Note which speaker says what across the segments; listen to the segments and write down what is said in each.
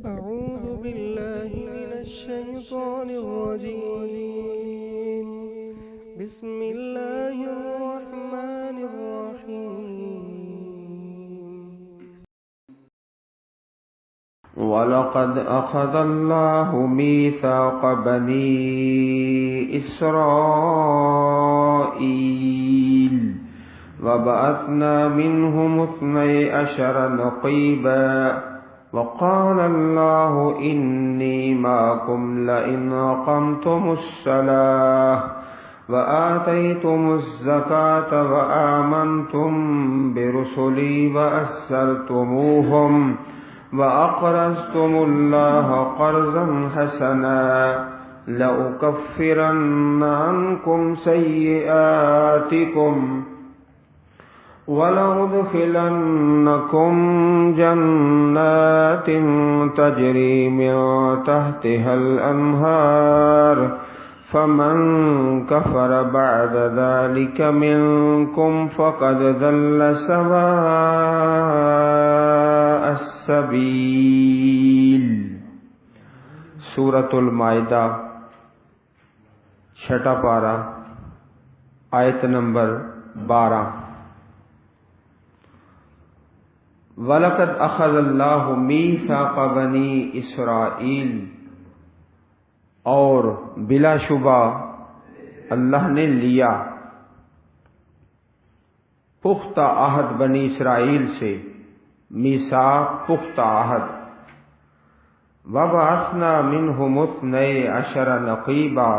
Speaker 1: أعوذ بالله من الشيطان الرجيم بسم الله الرحمن الرحيم
Speaker 2: وَلَقَدْ أَخَذَ اللَّهُ مِيثَاقَ بَنِي إِسْرَائِيلَ وَبَعَثْنَا مِنْهُمُ 12 نَقِيبًا وَقَالَ اللَّهُ إِنِّي مَعَكُمْ لَئِنْ أَقَمْتُمُ الصَّلَاةَ وَآتَيْتُمُ الزَّكَاةَ وَآمَنْتُمْ بِرُسُلِي وَأَزَّرْتُمُوهُمْ وَأَقْرَضْتُمُ اللَّهَ قَرْضًا حَسَنًا لَأُكَفِّرَنَّ عَنْكُمْ سَيِّئَاتِكُمْ وَلَأُدْخِلَنَّكُمْ جَنَّاتٍ تَجْرِي مِنْ تَحْتِهَا الْأَنْهَارُ فَمَنْ كَفَرَ بَعْدَ ذَلِكَ مِنْكُمْ فَقَدْ ضَلَّ سَوَاءَ السَّبِيلِ۔ سورۃ المائدہ، 6 پارہ، آیت نمبر 12۔ وَلَقَدْ أَخَذَ اللَّهُ مِيثَاقَ بَنِي إِسْرَائِيلَ، اور بلا شبہ اللہ نے لیا پختہ عہد بنی اسرائیل سے، میثاق پختہ عہد۔ وَبَعَثْنَا مِنْهُمُ 12 نقیبا،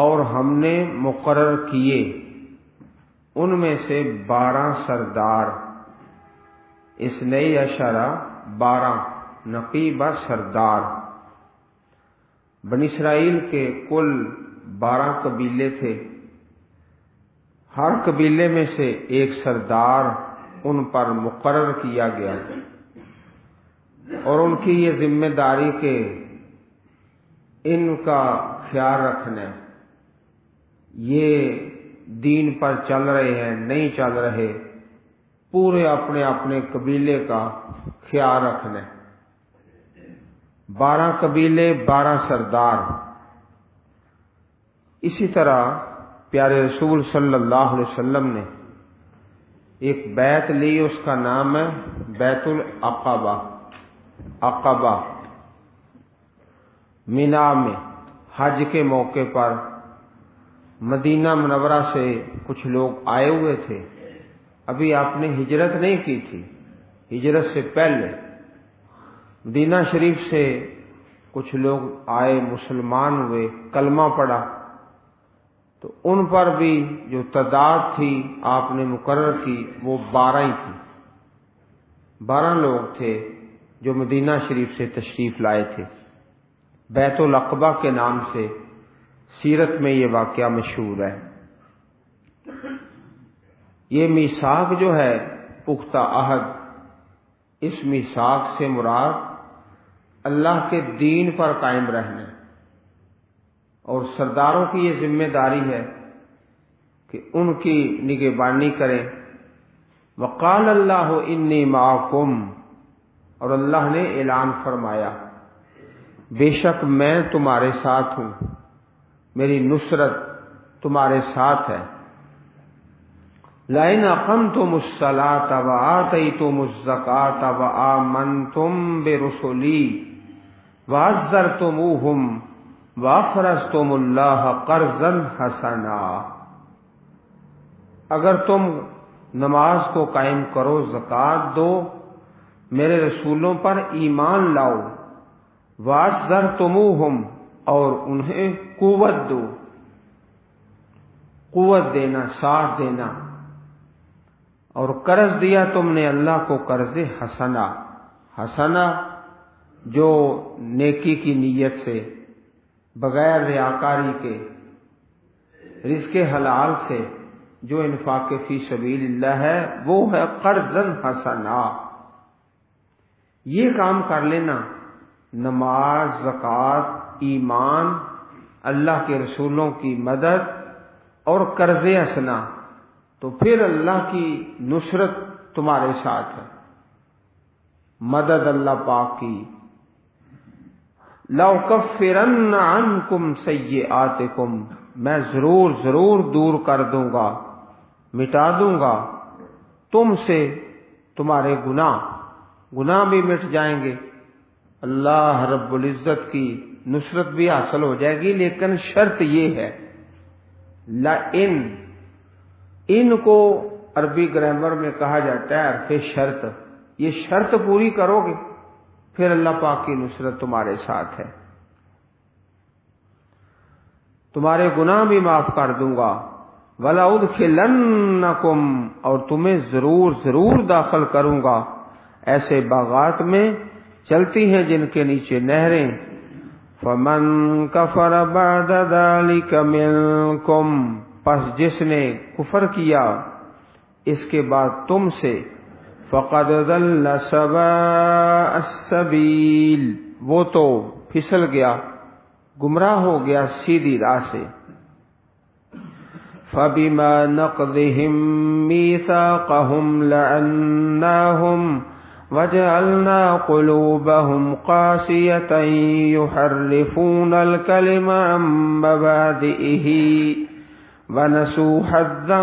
Speaker 2: اور ہم نے مقرر کیے ان میں سے 12 سردار، 12 نقیبہ سردار۔ بنی اسرائیل کے کل 12 قبیلے تھے، ہر قبیلے میں سے ایک سردار ان پر مقرر کیا گیا، اور ان کی یہ ذمہ داری کہ ان کا خیال رکھنا ہے، یہ دین پر چل رہے ہیں نہیں چل رہے، پورے اپنے اپنے قبیلے کا خیال رکھنا ہے۔ 12 قبیلے، 12 سردار۔ اسی طرح پیارے رسول صلی اللہ علیہ وسلم نے ایک بیت لی، اس کا نام ہے بیت العقبہ، عقبہ۔ مینا میں حج کے موقع پر مدینہ منورہ سے کچھ لوگ آئے ہوئے تھے، ابھی آپ نے ہجرت نہیں کی تھی، ہجرت سے پہلے مدینہ شریف سے کچھ لوگ آئے، مسلمان ہوئے، کلمہ پڑھا، تو ان پر بھی جو تعداد تھی آپ نے مقرر کی وہ 12 ہی تھی۔ 12 لوگ تھے جو مدینہ شریف سے تشریف لائے تھے، بیت العقبہ کے نام سے سیرت میں یہ واقعہ مشہور ہے۔ یہ میثاق جو ہے پختہ عہد، اس میثاق سے مراد اللہ کے دین پر قائم رہنا، اور سرداروں کی یہ ذمہ داری ہے کہ ان کی نگہبانی کریں۔ وقال اللہ انی معکم، اور اللہ نے اعلان فرمایا بے شک میں تمہارے ساتھ ہوں، میری نصرت تمہارے ساتھ ہے۔ لَئِنْ أَقَمْتُمُ الصَّلَاةَ وَآتَيْتُمُ الزَّكَاةَ وَآمَنْتُمْ بِرُسُلِي وَأَزَّرْتُمُوهُمْ وَأَقْرَضْتُمُ اللَّهَ قَرْضًا حَسَنًا، اگر تم نماز کو قائم کرو، زکوٰۃ دو، میرے رسولوں پر ایمان لاؤ، وَأَزَّرْتُمُوهُمْ، اور انہیں قوت دو، قوت دینا، ساتھ دینا، اور قرض دیا تم نے اللہ کو قرض حسنہ، حسنہ جو نیکی کی نیت سے، بغیر ریاکاری کے، رزق حلال سے، جو انفاق فی سبیل اللہ ہے وہ ہے قرضاً حسنہ۔ یہ کام کر لینا، نماز، زکوٰۃ، ایمان، اللہ کے رسولوں کی مدد اور قرض حسنہ، تو پھر اللہ کی نصرت تمہارے ساتھ ہے۔ مدد اللہ پاک کی. لَأُكَفِّرَنَّ عَنْكُمْ سَيِّئَاتِكُمْ، میں ضرور دور کر دوں گا، مٹا دوں گا تم سے تمہارے گناہ بھی مٹ جائیں گے. اللہ رب العزت کی نصرت بھی حاصل ہو جائے گی، لیکن شرط یہ ہے لَإِن. ان کو عربی گرامر میں کہا جاتا ہے حرف شرط. یہ شرط پوری کرو گے پھر اللہ پاک کی نصرت تمہارے ساتھ ہے. تمہارے گناہ بھی معاف کر دوں گا. وَلَأُدْخِلَنَّكُمْ، اور تمہیں ضرور داخل کروں گا ایسے باغات میں چلتی ہیں جن کے نیچے نہریں. فَمَن كَفَرَ بَعْدَ ذَلِكَ مِنكُمْ، پس جس نے کفر کیا اس کے بعد تم سے، فَقَدْ ضَلَّ سَوَاءَ السَّبِيلِ، وہ تو پھسل گیا، گمراہ ہو گیا سیدھی راہ سے. فَبِمَا نَقْضِهِم مِّيثَاقَهُمْ لَعَنَّاهُمْ وَجَعَلْنَا قُلُوبَهُمْ قَاسِيَةً يُحَرِّفُونَ الْكَلِمَ عَن مَّوَاضِعِهِ وَنَسُوا حَظًّا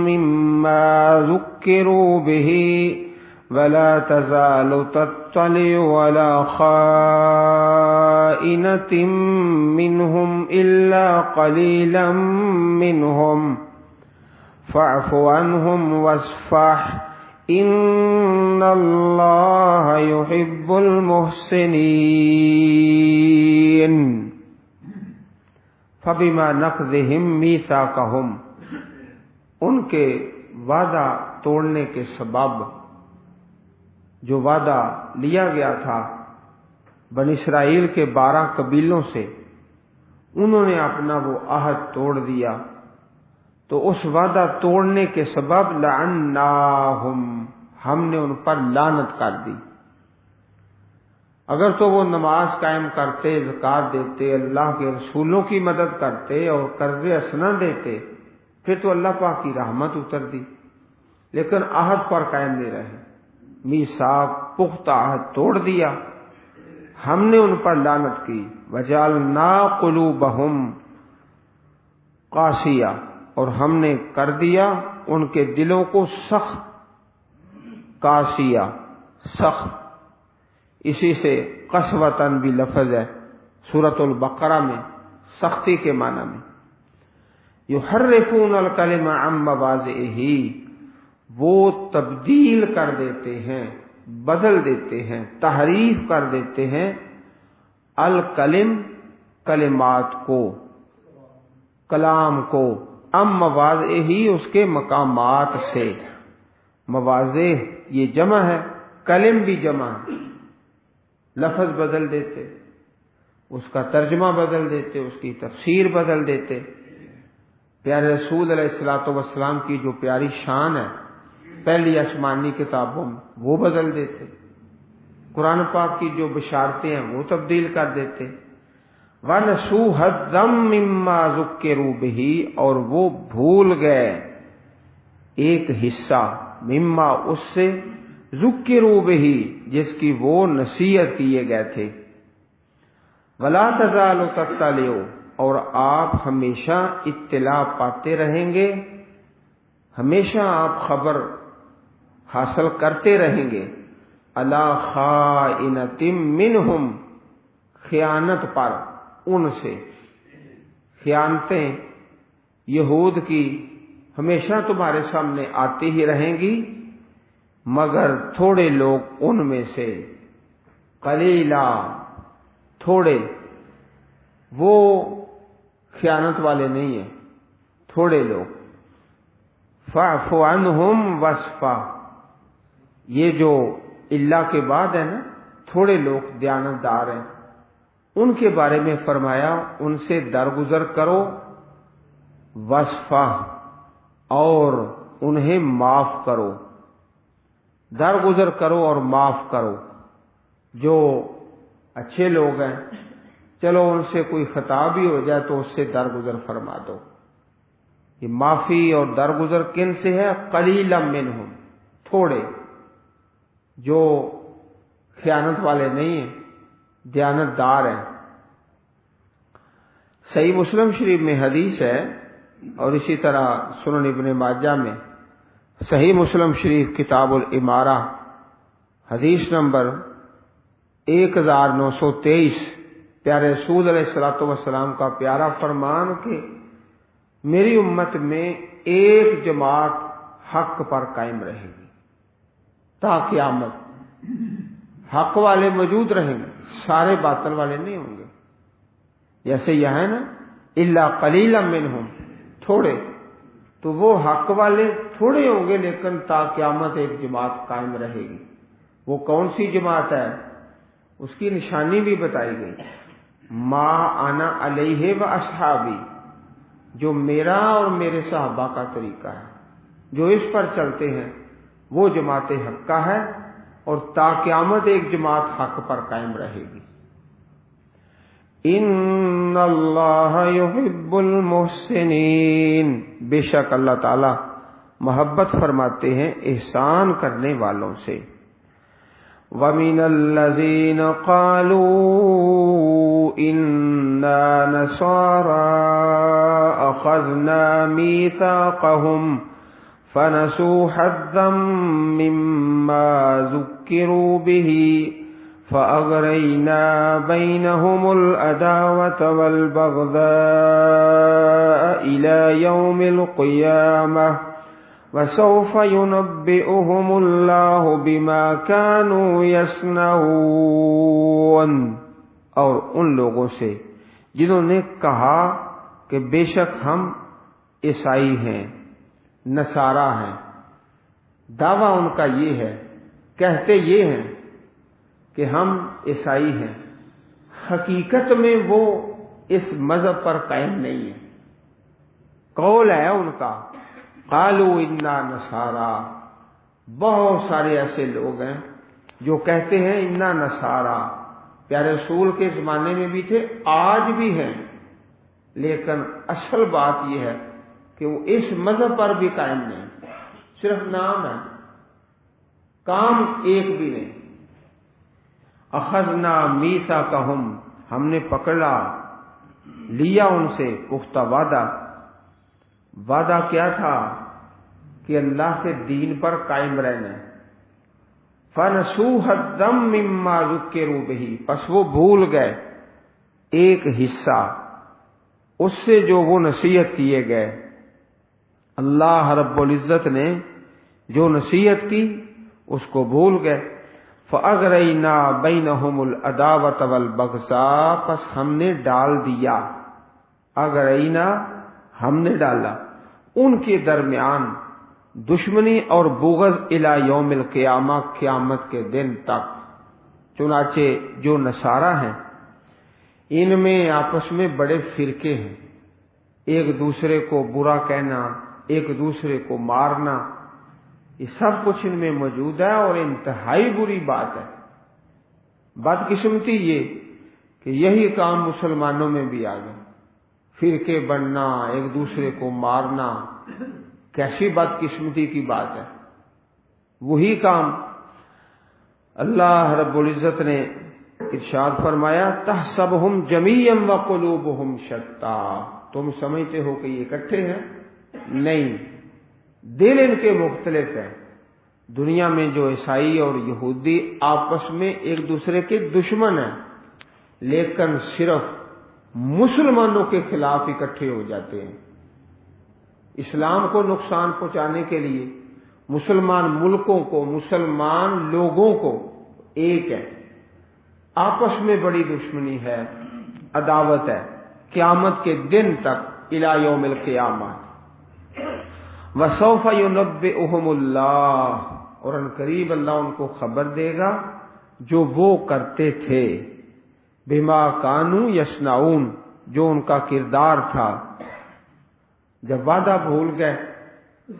Speaker 2: مِّمَّا ذُكِّرُوا بِهِ وَلَا تَزَالُ تَطَّلِعُ عَلَىٰ خَائِنَةٍ مِّنْهُمْ إِلَّا قَلِيلًا مِّنْهُمْ فَاعْفُ عَنْهُمْ وَاصْفَحْ إِنَّ اللَّهَ يُحِبُّ الْمُحْسِنِينَ. فَبِمَا نَقْضِهِم مِّيثَاقَهُمْ، ان کے وعدہ توڑنے کے سبب، جو وعدہ لیا گیا تھا بنی اسرائیل کے 12 قبیلوں سے، انہوں نے اپنا وہ عہد توڑ دیا، تو اس وعدہ توڑنے کے سبب لعناہم، ہم نے ان پر لعنت کر دی. اگر تو وہ نماز قائم کرتے، زکوٰۃ دیتے، اللہ کے رسولوں کی مدد کرتے اور قرض حسنہ دیتے، پھر تو اللہ پاک کی رحمت اتر دی، لیکن عہد پر قائم نہیں رہے، میثاق پختہ عہد توڑ دیا، ہم نے ان پر لعنت کی. وَجَعَلْنَا قُلُوبَهُمْ قَاسِيَةً، اور ہم نے کر دیا ان کے دلوں کو سخت. قاسیہ سخت، اسی سے قسوتاً بھی لفظ ہے سورۃ البقرہ میں، سختی کے معنی میں. یحرفون الکلم عن مواضعہ، وہ تبدیل کر دیتے ہیں، بدل دیتے ہیں، تحریف کر دیتے ہیں الکلم، کلمات کو، کلام کو، عن مواضعہ، اس کے مقامات سے. مواضع یہ جمع ہے، کلم بھی جمع ہے، لفظ بدل دیتے، اس کا ترجمہ بدل دیتے، اس کی تفسیر بدل دیتے. پیارے رسول علیہ الصلوۃ والسلام کی جو پیاری شان ہے پہلی آسمانی کتابوں میں، وہ بدل دیتے. قرآن پاک کی جو بشارتیں ہیں وہ تبدیل کر دیتے. وَنَسُوا حَظًّا مِّمَّا ذُكِّرُوا بِهِ، اور وہ بھول گئے ایک حصہ، مما اس سے، ذُكِّرُوا بِهِ، جس کی وہ نصیحت کیے گئے تھے. وَلَا تَزَالُ تَطَّلِعُ، اور آپ ہمیشہ اطلاع پاتے رہیں گے، ہمیشہ آپ خبر حاصل کرتے رہیں گے. عَلَىٰ خَائِنَةٍ مِّنْهُمْ، خیانت پر ان سے. خیانتیں یہود کی ہمیشہ تمہارے سامنے آتی ہی رہیں گی، مگر تھوڑے لوگ ان میں سے، قلیلا، تھوڑے، وہ خیانت والے نہیں ہیں، تھوڑے لوگ. فَاعْفُ عَنْهُمْ وَاصْفَحْ، یہ جو اللہ کے بعد ہے نا، تھوڑے لوگ دیانت دار ہیں، ان کے بارے میں فرمایا ان سے درگزر کرو، وصفہ، اور انہیں معاف کرو. درگزر کرو اور معاف کرو. جو اچھے لوگ ہیں چلو ان سے کوئی خطا بھی ہو جائے تو اس سے درگزر فرما دو. یہ معافی اور درگزر کن سے ہے؟ قلیلا منہم، تھوڑے جو خیانت والے نہیں ہیں، دیانتدار ہیں۔ صحیح مسلم شریف میں حدیث ہے، اور اسی طرح سنن ابن ماجہ میں، صحیح مسلم شریف کتاب الامارہ حدیث نمبر 1923، پیارے رسول علیہ الصلوۃ والسلام کا پیارا فرمان کہ میری امت میں ایک جماعت حق پر قائم رہے گی تا قیامت۔ حق والے موجود رہیں گے، سارے باطل والے نہیں ہوں گے۔ جیسے یہ ہے نا الا قلیلا منہم، تھوڑے، تو وہ حق والے تھوڑے ہوں گے، لیکن تا قیامت ایک جماعت قائم رہے گی۔ وہ کون سی جماعت ہے؟ اس کی نشانی بھی بتائی گئی، ما انا علیہ و اصحابی، جو میرا اور میرے صحابہ کا طریقہ ہے، جو اس پر چلتے ہیں وہ جماعت حق کا ہے، اور تا قیامت ایک جماعت حق پر قائم رہے گی۔ ان اللہ یحب المحسنین، بے شک اللہ تعالی محبت فرماتے ہیں احسان کرنے والوں سے۔ وَمِنَ الَّذِينَ قَالُوا إِنَّا نَصَارَىٰ أَخَذْنَا مِيثَاقَهُمْ فَنَسُوا حَظًّا مِّمَّا ذُكِّرُوا بِهِ فَأَغْرَيْنَا بَيْنَهُمُ الْعَدَاوَةَ وَالْبَغْضَاءَ إِلَىٰ يَوْمِ الْقِيَامَةِ وَسَوْفَ يُنَبِّئُهُمُ اللَّهُ بِمَا كَانُوا يَصْنَعُونَ۔ اور ان لوگوں سے جنہوں نے کہا کہ بے شک ہم عیسائی ہیں، نصارہ ہیں، دعویٰ ان کا یہ ہے، کہتے یہ ہیں کہ ہم عیسائی ہیں، حقیقت میں وہ اس مذہب پر قائم نہیں ہے۔ قول ہے ان کا، قالوا انا نصارا، بہت سارے ایسے لوگ ہیں جو کہتے ہیں انا نصارا، پیارے رسول کے زمانے میں بھی تھے، آج بھی ہیں، لیکن اصل بات یہ ہے کہ وہ اس مذہب پر بھی قائم نہیں، صرف نام ہے، کام ایک بھی نہیں۔ اخذنا میثاقہم، ہم نے پکڑا لیا ان سے پختہ وعدہ۔ وعدہ کیا تھا کہ اللہ کے دین پر قائم رہنا ہے۔ فَنَسُوا حَظًّا مِّمَّا ذُكِّرُوا بِهِ، پس وہ بھول گئے ایک حصہ اس سے جو وہ نصیحت کیے گئے۔ اللہ رب العزت نے جو نصیحت کی اس کو بھول گئے۔ فَأَغْرَيْنَا بَيْنَهُمُ الْعَدَاوَةَ وَالْبَغْضَاءَ، پس ہم نے ڈال دیا، اغرینا ہم نے ڈالا، ان کے درمیان دشمنی اور بغض الی یوم القیامہ، قیامت کے دن تک۔ چنانچہ جو نصارہ ہیں ان میں آپس میں بڑے فرقے ہیں، ایک دوسرے کو برا کہنا، ایک دوسرے کو مارنا، یہ سب کچھ ان میں موجود ہے، اور انتہائی بری بات ہے۔ بدقسمتی یہ کہ یہی کام مسلمانوں میں بھی آ گئے، فرقے بننا، ایک دوسرے کو مارنا، کیسی بدقسمتی کی بات ہے۔ وہی کام اللہ رب العزت نے ارشاد فرمایا، تحسبہم جمیعا وقلوبہم شتیٰ، تم سمجھتے ہو کہ یہ اکٹھے ہیں، نہیں، دل ان کے مختلف ہیں۔ دنیا میں جو عیسائی اور یہودی آپس میں ایک دوسرے کے دشمن ہیں، لیکن صرف مسلمانوں کے خلاف اکٹھے ہو جاتے ہیں۔ اسلام کو نقصان پہنچانے کے لیے مسلمان ملکوں کو، مسلمان لوگوں کو ایک ہے، آپس میں بڑی دشمنی ہے، عداوت ہے، قیامت کے دن تک، الی یوم القیامہ۔ وَسَوْفَ يُنَبِّئُهُمُ اللَّهُ، اور ان قریب اللہ ان کو خبر دے گا جو وہ کرتے تھے، بِمَا كَانُوا يَصْنَعُونَ، جو ان کا کردار تھا۔ جب وعدہ بھول گئے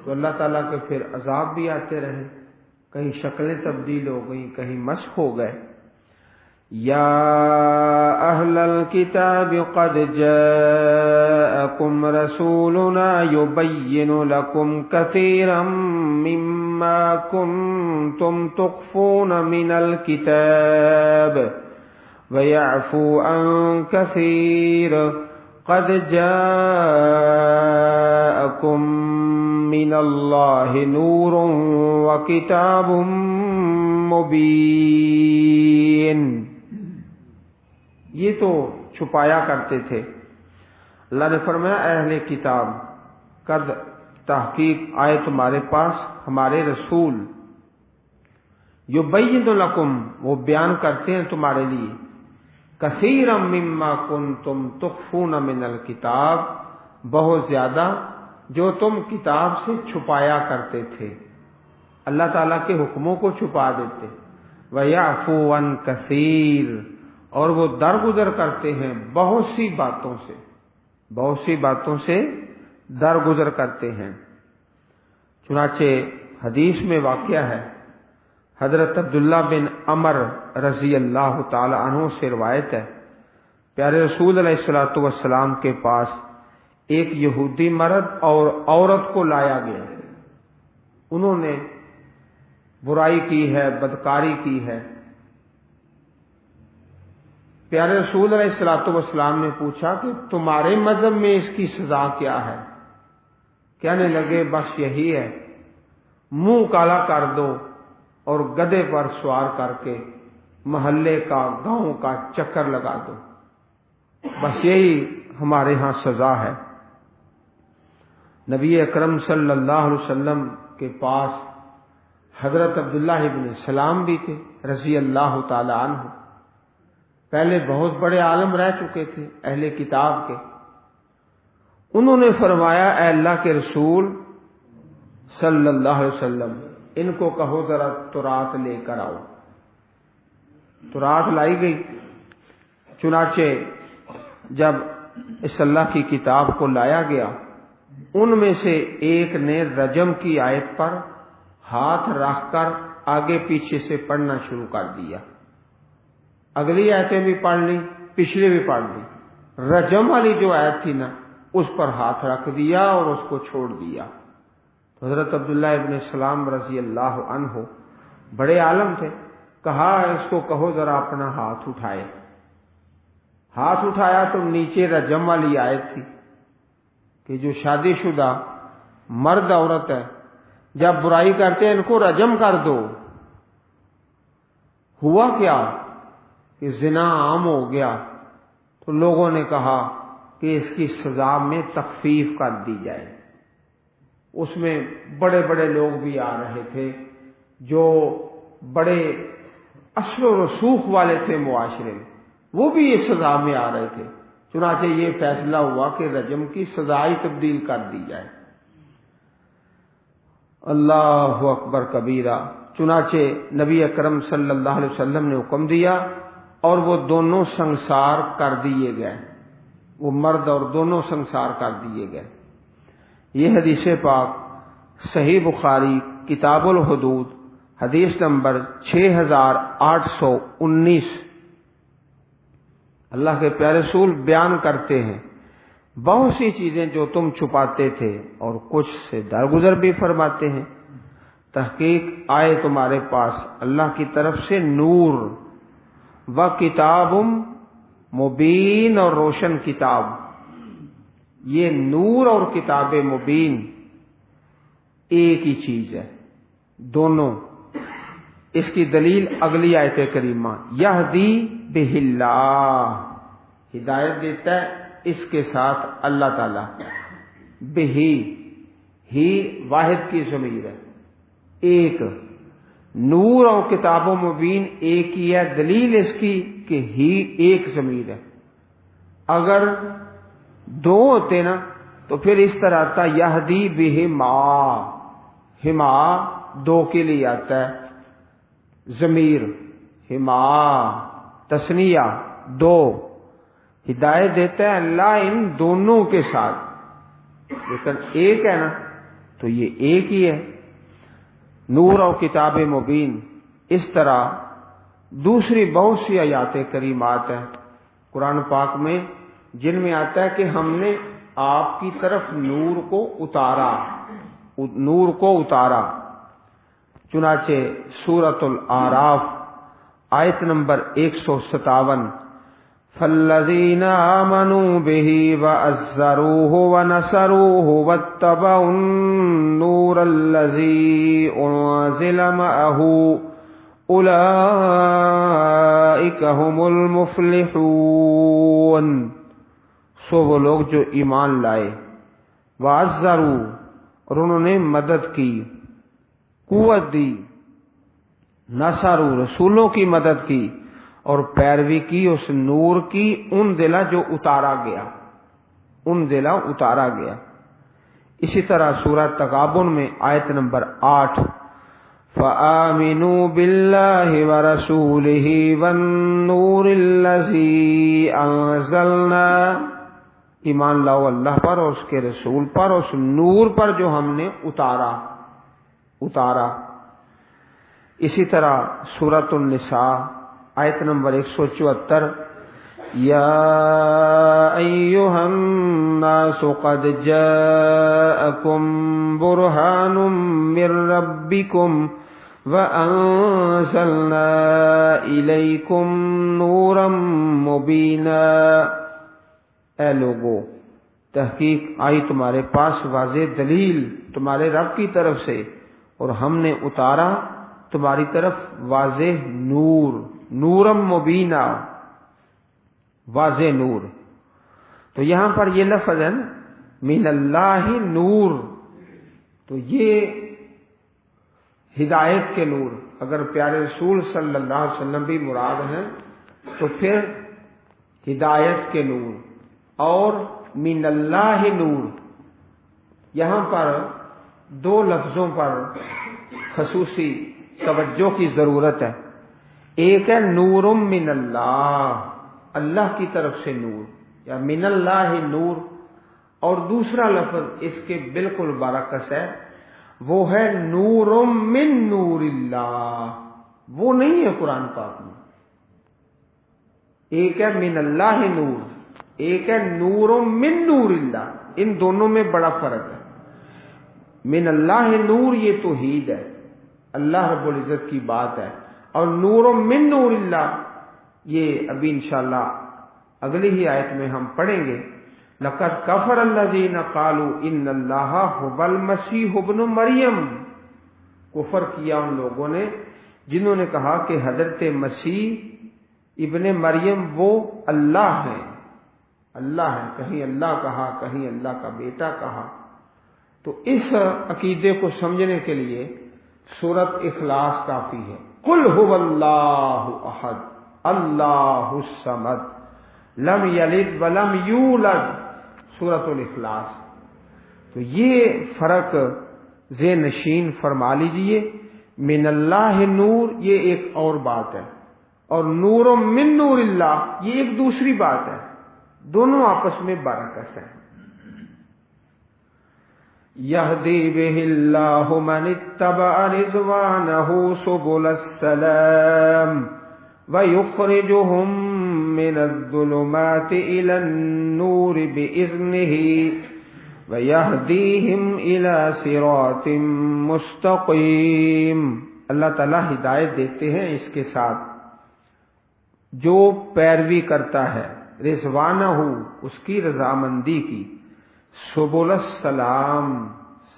Speaker 2: تو اللہ تعالیٰ کے پھر عذاب بھی آتے رہے، کہیں شکلیں تبدیل ہو گئیں، کہیں مسخ ہو گئے۔ یا اہل الکتاب قد جاءکم رسولنا یبین لکم کثیرا مما کنتم تخفون من الکتاب ویعفو عن کثیر قد جاءکم من اللہ نور وکتاب مبین. یہ تو چھپایا کرتے تھے. اللہ نے فرمایا اہل کتاب قد تحقیق آئے تمہارے پاس ہمارے رسول، یبین لکم وہ بیان کرتے ہیں تمہارے لیے، کثیرا مما کنتم تخفون من الکتاب بہت زیادہ جو تم کتاب سے چھپایا کرتے تھے، اللہ تعالیٰ کے حکموں کو چھپا دیتے. وَيَعْفُو عَن كَثِيرٍ اور وہ درگزر کرتے ہیں بہت سی باتوں سے درگزر کرتے ہیں. چنانچہ حدیث میں واقعہ ہے، حضرت عبداللہ بن عمر رضی اللہ تعالی عنہ سے روایت ہے، پیارے رسول علیہ الصلوۃ والسلام کے پاس ایک یہودی مرد اور عورت کو لایا گیا. انہوں نے برائی کی ہے، بدکاری کی ہے. پیارے رسول علیہ الصلوۃ والسلام نے پوچھا کہ تمہارے مذہب میں اس کی سزا کیا ہے؟ کہنے لگے بس یہی ہے، منہ کالا کر دو اور گدھے پر سوار کر کے محلے کا گاؤں کا چکر لگا دو، بس یہی ہمارے ہاں سزا ہے. نبی اکرم صلی اللہ علیہ وسلم کے پاس حضرت عبداللہ ابن سلام بھی تھے رضی اللہ تعالی عنہ. پہلے بہت بڑے عالم رہ چکے تھے اہل کتاب کے. انہوں نے فرمایا اے اللہ کے رسول صلی اللہ علیہ وسلم ان کو کہو ذرا تورات لے کر آؤ. تورات لائی گئی. چنانچہ جب اس اللہ کی کتاب کو لایا گیا، ان میں سے ایک نے رجم کی آیت پر ہاتھ رکھ کر آگے پیچھے سے پڑھنا شروع کر دیا. اگلی آیتیں بھی پڑھ لی، پچھلی بھی پڑھ لی. رجم والی جو آیت تھی نا اس پر ہاتھ رکھ دیا اور اس کو چھوڑ دیا. تو حضرت عبداللہ ابن سلام رضی اللہ عنہ بڑے عالم تھے، کہا اس کو کہو ذرا اپنا ہاتھ اٹھائے. ہاتھ اٹھایا تو نیچے رجم والی آیت تھی کہ جو شادی شدہ مرد عورت ہے جب برائی کرتے ہیں ان کو رجم کر دو. ہوا کیا کہ زنا عام ہو گیا، تو لوگوں نے کہا کہ اس کی سزا میں تخفیف کر دی جائے. اس میں بڑے بڑے لوگ بھی آ رہے تھے جو بڑے اثر و رسوخ والے تھے معاشرے میں، وہ بھی اس سزا میں آ رہے تھے. چنانچہ یہ فیصلہ ہوا کہ رجم کی سزا ہی تبدیل کر دی جائے. اللہ اکبر کبیرہ. چنانچہ نبی اکرم صلی اللہ علیہ وسلم نے حکم دیا اور وہ دونوں سنسار کر دیے گئے، وہ مرد اور دونوں سنسار کر دیے گئے. یہ حدیث پاک صحیح بخاری کتاب الحدود حدیث نمبر 6819. اللہ کے پیارے رسول بیان کرتے ہیں بہت سی چیزیں جو تم چھپاتے تھے اور کچھ سے درگزر بھی فرماتے ہیں. تحقیق آئے تمہارے پاس اللہ کی طرف سے نور و کتاب مبین اور روشن کتاب. یہ نور اور کتاب مبین ایک ہی چیز ہے، دونوں. اس کی دلیل اگلی آیت کریمہ یہدی بہ اللہ، ہدایت دیتا ہے اس کے ساتھ اللہ تعالی. بہ ہی واحد کی ضمیر ہے، ایک. نور اور کتاب و مبین ایک ہی ہے، دلیل اس کی کہ ہی ایک ضمیر ہے. اگر دو ہوتے نا تو پھر اس طرح آتا یہدی بہما، ہما دو کے لیے آتا ہے ضمیر، ہما تثنیہ دو. ہدایت دیتا ہے اللہ ان دونوں کے ساتھ، لیکن ایک ہے نا تو یہ ایک ہی ہے، نور اور کتاب مبین. اس طرح دوسری بہت سی آیات کریمات ہیں قرآن پاک میں جن میں آتا ہے کہ ہم نے آپ کی طرف نور کو اتارا. چنانچہ سورۃ الاعراف آیت نمبر 157 فالذین آمنوا بہ وعزروہ ونصروہ واتبعوا النور الذی انزل معہ اولئک هم المفلحون. سو وہ لوگ جو ایمان لائے، وعزروا اور انہوں نے مدد کی، قوت دی، نصروا رسولوں کی مدد کی اور پیروی کی اس نور کی، انزل جو اتارا گیا. اسی طرح سورہ تغابن میں آیت نمبر 8 فآمنوا باللہ ورسولہ والنور الذی انزلنا، ایمان لاؤ اللہ پر اور اس کے رسول پر، اس نور پر جو ہم نے اتارا. اسی طرح سورۃ النساء آیت نمبر 174 یا ایھا الناس قد جاءکم برہان من ربکم وَأَنزَلْنَا إِلَيْكُمْ نُورًا مُبِينًا. اے لوگو، تحقیق آئی تمہارے پاس واضح دلیل تمہارے رب کی طرف سے اور ہم نے اتارا تمہاری طرف واضح نور، نورم مبینہ، واضح نور. تو یہاں پر یہ لفظ ہے من اللہ نور، تو یہ ہدایت کے نور. اگر پیارے رسول صلی اللہ علیہ وسلم بھی مراد ہیں تو پھر ہدایت کے نور اور من اللہ نور. یہاں پر دو لفظوں پر خصوصی توجہ کی ضرورت ہے. ایک ہے نور من اللہ، اللہ کی طرف سے نور یا من اللہ نور، اور دوسرا لفظ اس کے بالکل برعکس ہے، وہ ہے نور من نور اللہ. وہ نہیں ہے قرآن پاک میں. ایک ہے من اللہ نور، ایک ہے نور من نور اللہ. ان دونوں میں بڑا فرق ہے. من اللہ نور یہ توحید ہے، اللہ رب العزت کی بات ہے، اور نور من نور اللہ یہ ابھی انشاءاللہ اگلی ہی آیت میں ہم پڑھیں گے. لقد کفر الذین قالوا ان اللہ هو المسیح ابن مریم. کفر کیا ان لوگوں نے جنہوں نے کہا کہ حضرت مسیح ابن مریم وہ اللہ ہیں. اللہ ہے، کہیں اللہ کہا، کہیں اللہ کا بیٹا کہا. تو اس عقیدے کو سمجھنے کے لیے سورۃ اخلاص کافی ہے. قل هو اللہ احد اللہ الصمد لم یلد ولم یولد، سورۃ الاخلاص. تو یہ فرق ذہن نشین فرما لیجئے. من اللہ نور یہ ایک اور بات ہے، اور نور من نور اللہ یہ ایک دوسری بات ہے. دونوں آپس میں برعکس ہیں. یہدی بہ اللہ من اتبع رضوانہ سبل السلام وَيُخْرِجُهُم مِّنَ الظُّلُمَاتِ إِلَى النُّورِ بِإِذْنِهِ وَيَهْدِيهِمْ إِلَى صِرَاطٍ مُّسْتَقِيمٍ. اللہ تعالیٰ ہدایت دیتے ہیں اس کے ساتھ جو پیروی کرتا ہے رضوانہ اس کی رضامندی کی، سبل السلام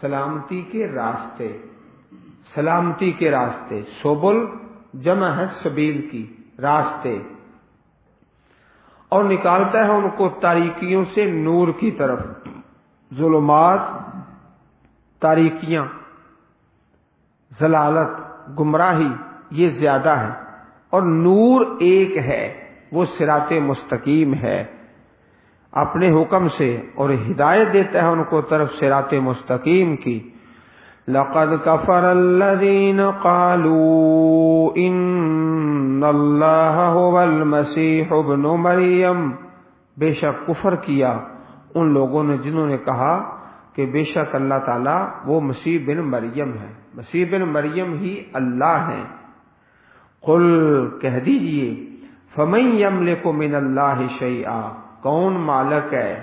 Speaker 2: سلامتی کے راستے، سلامتی کے راستے. سبل جمع ہے سبیل کی، راستے. اور نکالتا ہے ان کو تاریکیوں سے نور کی طرف. ظلمات، تاریکیاں، ضلالت، گمراہی یہ زیادہ ہے، اور نور ایک ہے، وہ صراط مستقیم ہے اپنے حکم سے، اور ہدایت دیتا ہے ان کو طرف صراط مستقیم کی. لقد کفر الذین قالوا ان اللہ هو المسیح ابن مریم. بے شک کفر کیا ان لوگوں نے جنہوں نے کہا کہ بے شک اللہ تعالیٰ وہ مسیح بن مریم ہے، مسیح بن مریم ہی اللہ ہیں. قل کہہ دیجئے فمن یملک من اللہ شیئا، کون مالک ہے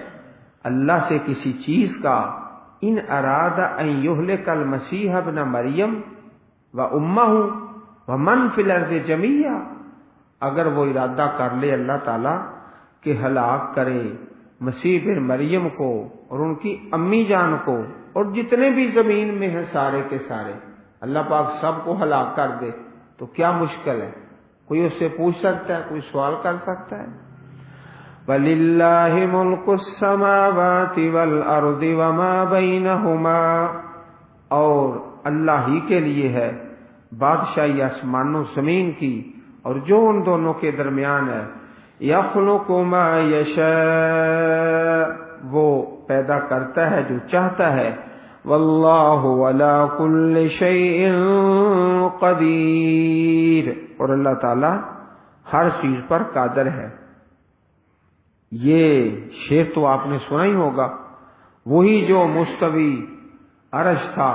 Speaker 2: اللہ سے کسی چیز کا، ان اراد ان یہلک المسیح ابن مریم و امہ ومن فی الارض جمیعا، اگر وہ ارادہ کر لے اللہ تعالیٰ کہ ہلاک کرے مسیح بن مریم کو اور ان کی امی جان کو اور جتنے بھی زمین میں ہیں سارے کے سارے، اللہ پاک سب کو ہلاک کر دے تو کیا مشکل ہے؟ کوئی اس سے پوچھ سکتا ہے؟ کوئی سوال کر سکتا ہے؟ وَلِلَّهِ مُلْكُ السَّمَاوَاتِ وَالْأَرْضِ وَمَا بَيْنَهُمَا، اور اللہ ہی کے لیے ہے بادشاہی آسمان و زمین کی اور جو ان دونوں کے درمیان ہے۔ يَخْلُقُ مَا يَشَاءُ، وہ پیدا کرتا ہے جو چاہتا ہے۔ وَاللَّهُ عَلَى كُلِّ شَيْءٍ قَدِيرٌ، اور اللہ تعالی ہر چیز پر قادر ہے۔ یہ شعر تو آپ نے سنا ہی ہوگا، وہی جو مستوی عرش تھا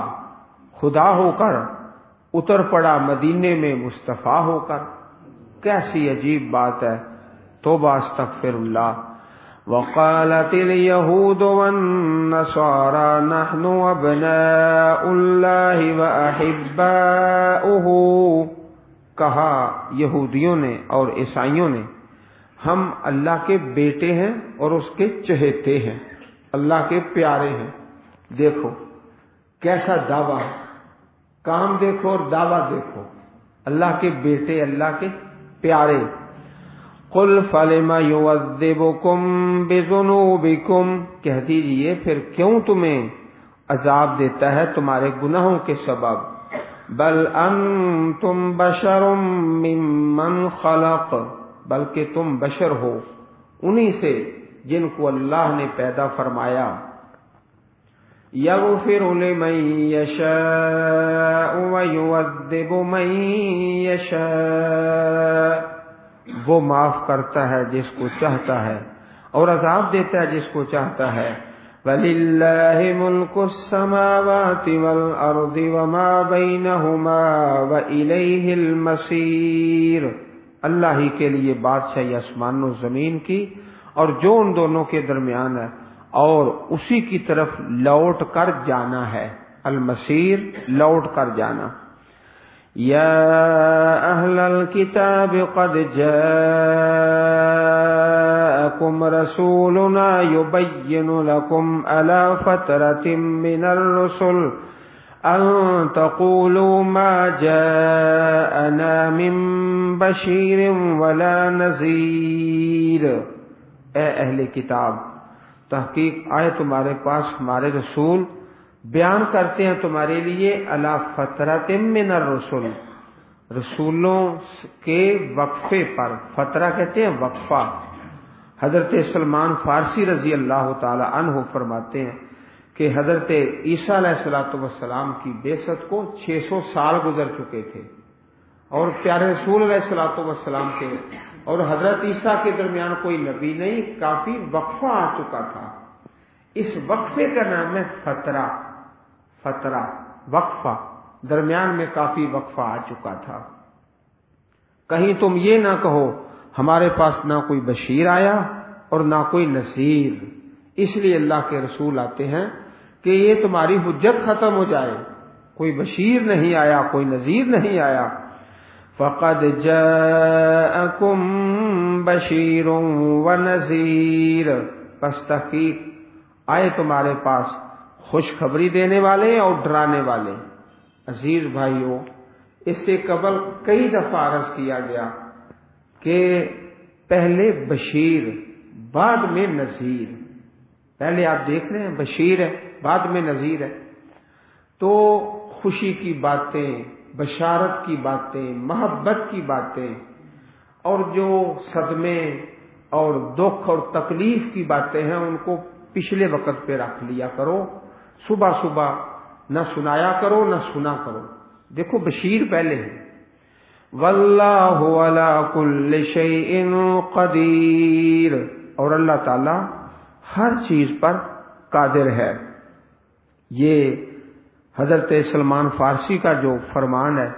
Speaker 2: خدا ہو کر اتر پڑا مدینے میں مصطفیٰ ہو کر۔ کیسی عجیب بات ہے، توبہ استغفر اللہ۔ وقالت اليهود والنصارى نحن ابناء الله واحباؤه، کہا یہودیوں نے اور عیسائیوں نے ہم اللہ کے بیٹے ہیں اور اس کے چہیتے ہیں، اللہ کے پیارے ہیں۔ دیکھو کیسا دعویٰ، کام دیکھو اور دعویٰ دیکھو، اللہ کے بیٹے، اللہ کے پیارے۔ قل فلم یعذبکم بذنوبکم، کہہ دیجئے پھر کیوں تمہیں عذاب دیتا ہے تمہارے گناہوں کے سبب۔ بل انتم بشر ممن خلق، بلکہ تم بشر ہو انہی سے جن کو اللہ نے پیدا فرمایا۔ یغفر لمن یشاء ویعذب من یشاء، وہ معاف کرتا ہے جس کو چاہتا ہے اور عذاب دیتا ہے جس کو چاہتا ہے۔ وَلِلَّهِ مُلْكُ السَّمَاوَاتِ وَالْأَرْضِ وَمَا بَيْنَهُمَا وَإِلَيْهِ الْمَصِيرُ، اللہ ہی کے لیے بادشاہی آسمان و زمین کی اور جو ان دونوں کے درمیان ہے، اور اسی کی طرف لوٹ کر جانا ہے۔ المصیر، لوٹ کر جانا۔ یا اہل الکتاب قد جاءکم رسولنا یبین لکم علی فترۃ من الرسل ان تقولوا ما جاءنا من بشیر ولا نذیر، اے اہل کتاب تحقیق آئے تمہارے پاس ہمارے رسول، بیان کرتے ہیں تمہارے لیے علی فترۃ من الرسل، رسولوں کے وقفے پر۔ فترہ کہتے ہیں وقفہ۔ حضرت سلمان فارسی رضی اللہ تعالی عنہ فرماتے ہیں کہ حضرت عیسیٰ علیہ السلام کی بعثت کو 600 سال گزر چکے تھے، اور پیارے رسول علیہ السلام کے اور حضرت عیسیٰ کے درمیان کوئی نبی نہیں، کافی وقفہ آ چکا تھا۔ اس وقفے کا نام ہے فترہ، فترہ وقفہ، درمیان میں کافی وقفہ آ چکا تھا۔ کہیں تم یہ نہ کہو ہمارے پاس نہ کوئی بشیر آیا اور نہ کوئی نذیر، اس لیے اللہ کے رسول آتے ہیں کہ یہ تمہاری حجت ختم ہو جائے۔ کوئی بشیر نہیں آیا، کوئی نذیر نہیں آیا۔ فقد جاءکم بشیر ونذیر، پس تحقیق آئے تمہارے پاس خوشخبری دینے والے اور ڈرانے والے۔ عزیز بھائیو، اس سے قبل کئی دفعہ عرض کیا گیا کہ پہلے بشیر بعد میں نذیر، پہلے آپ دیکھ رہے ہیں بشیر ہے بعد میں نذیر ہے، تو خوشی کی باتیں، بشارت کی باتیں، محبت کی باتیں، اور جو صدمے اور دکھ اور تکلیف کی باتیں ہیں ان کو پچھلے وقت پہ رکھ لیا کرو، صبح صبح نہ سنایا کرو نہ سنا کرو۔ دیکھو بشیر پہلے ہے۔ واللہ علی کل شیء قدیر، اور اللہ تعالی ہر چیز پر قادر ہے۔ یہ حضرت سلمان فارسی کا جو فرمان ہے،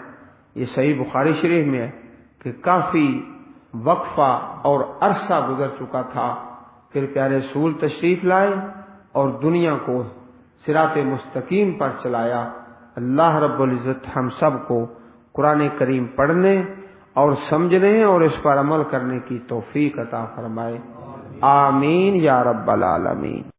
Speaker 2: یہ صحیح بخاری شریف میں ہے کہ کافی وقفہ اور عرصہ گزر چکا تھا، پھر پیارے رسول تشریف لائے اور دنیا کو صراط مستقیم پر چلایا۔ اللہ رب العزت ہم سب کو قرآن کریم پڑھنے اور سمجھنے اور اس پر عمل کرنے کی توفیق عطا فرمائے، آمین یا رب العالمین۔